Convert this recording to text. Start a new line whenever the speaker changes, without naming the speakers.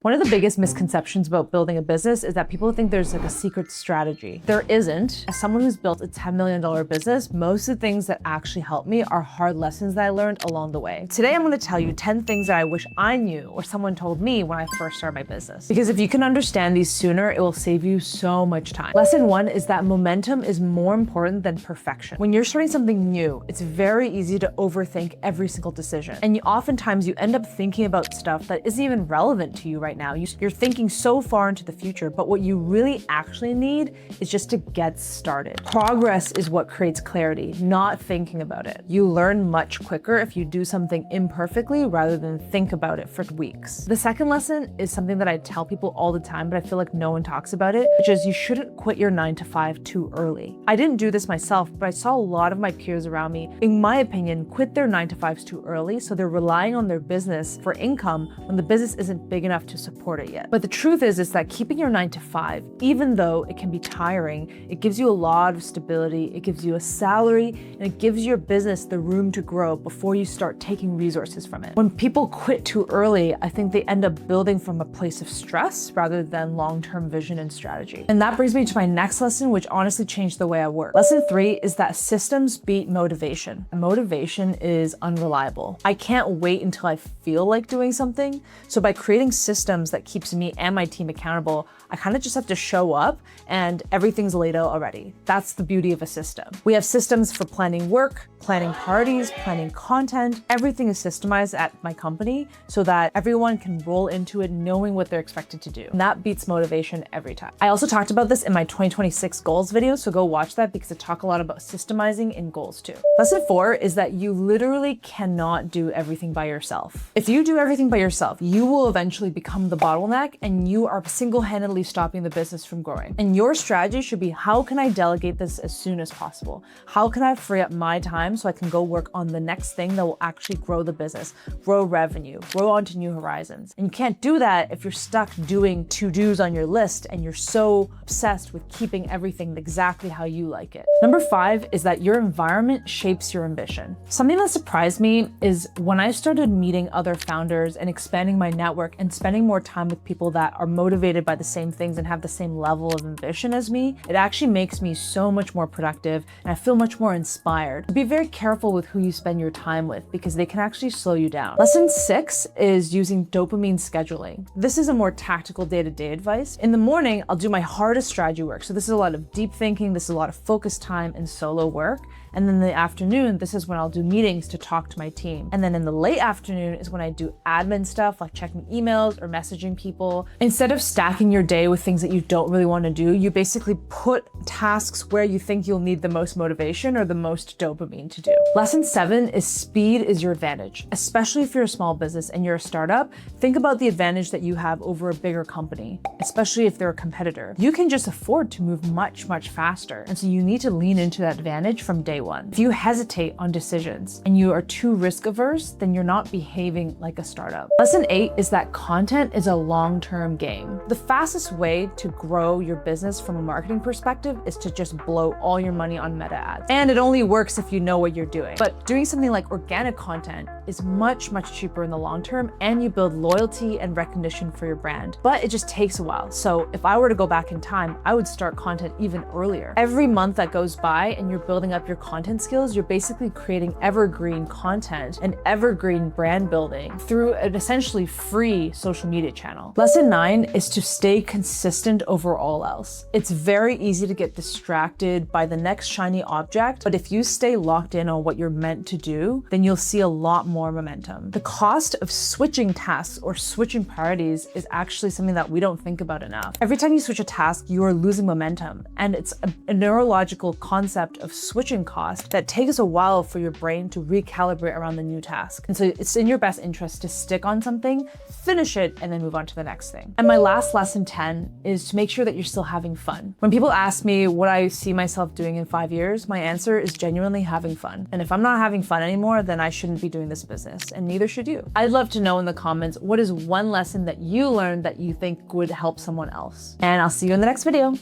One of the biggest misconceptions about building a business is that people think there's like a secret strategy. There isn't. As someone who's built a $10 million business, most of the things that actually help me are hard lessons that I learned along the way. Today, I'm going to tell you 10 things that I wish I knew or someone told me when I first started my business. Because if you can understand these sooner, it will save you so much time. Lesson one is that momentum is more important than perfection. When you're starting something new, it's very easy to overthink every single decision. And oftentimes you end up thinking about stuff that isn't even relevant to you right now. You're thinking so far into the future, but what you really actually need is just to get started. Progress is what creates clarity, not thinking about it. You learn much quicker if you do something imperfectly rather than think about it for weeks. The second lesson is something that I tell people all the time, but I feel like no one talks about it, which is you shouldn't quit your 9 to 5 too early. I didn't do this myself, but I saw a lot of my peers around me, in my opinion, quit their 9 to 5s too early, so they're relying on their business for income when the business isn't big enough to support it yet. But the truth is that keeping your 9 to 5, even though it can be tiring, it gives you a lot of stability, it gives you a salary, and it gives your business the room to grow before you start taking resources from it. When people quit too early, I think they end up building from a place of stress rather than long-term vision and strategy. And that brings me to my next lesson, which honestly changed the way I work. Lesson 3 is that systems beat motivation. Motivation is unreliable. I can't wait until I feel like doing something. So by creating systems that keeps me and my team accountable, I kind of just have to show up and everything's laid out already. That's the beauty of a system. We have systems for planning work, planning parties, planning content. Everything is systemized at my company so that everyone can roll into it knowing what they're expected to do. And that beats motivation every time. I also talked about this in my 2026 goals video, so go watch that because I talk a lot about systemizing in goals too. Lesson 4 is that you literally cannot do everything by yourself. If you do everything by yourself, you will eventually become the bottleneck and you are single-handedly stopping the business from growing. And your strategy should be, how can I delegate this as soon as possible? How can I free up my time so I can go work on the next thing that will actually grow the business, grow revenue, grow onto new horizons? And you can't do that if you're stuck doing to-dos on your list and you're so obsessed with keeping everything exactly how you like it. Number 5 is that your environment shapes your ambition. Something that surprised me is when I started meeting other founders and expanding my network and spending more time with people that are motivated by the same things and have the same level of ambition as me, it actually makes me so much more productive and I feel much more inspired. Be very careful with who you spend your time with because they can actually slow you down. Lesson 6 is using dopamine scheduling. This is a more tactical day-to-day advice. In the morning, I'll do my hardest strategy work. So this is a lot of deep thinking, this is a lot of focus time and solo work. And then in the afternoon, this is when I'll do meetings to talk to my team. And then in the late afternoon is when I do admin stuff like checking emails or messaging people. Instead of stacking your day with things that you don't really want to do, you basically put tasks where you think you'll need the most motivation or the most dopamine to do. Lesson 7 is speed is your advantage. Especially if you're a small business and you're a startup, think about the advantage that you have over a bigger company, especially if they're a competitor. You can just afford to move much, much faster. And so you need to lean into that advantage from day one. If you hesitate on decisions and you are too risk averse, then you're not behaving like a startup. Lesson 8 is that content is a long-term game. The fastest way to grow your business from a marketing perspective is to just blow all your money on meta ads. And it only works if you know what you're doing. But doing something like organic content is much, much cheaper in the long term and you build loyalty and recognition for your brand. But it just takes a while. So if I were to go back in time, I would start content even earlier. Every month that goes by and you're building up your content skills, you're basically creating evergreen content and evergreen brand building through an essentially free social media channel. Lesson 9 is to stay consistent over all else. It's very easy to get distracted by the next shiny object, but if you stay locked in on what you're meant to do, then you'll see a lot more momentum. The cost of switching tasks or switching priorities is actually something that we don't think about enough. Every time you switch a task, you are losing momentum, and it's a neurological concept of switching cost that takes a while for your brain to recalibrate around the new task. And so it's in your best interest to stick on something, finish it, and then move on to the next thing. And my last lesson 10 is to make sure that you're still having fun. When people ask me what I see myself doing in 5 years, my answer is genuinely having fun. And if I'm not having fun anymore, then I shouldn't be doing this business, and neither should you. I'd love to know in the comments, what is one lesson that you learned that you think would help someone else? And I'll see you in the next video.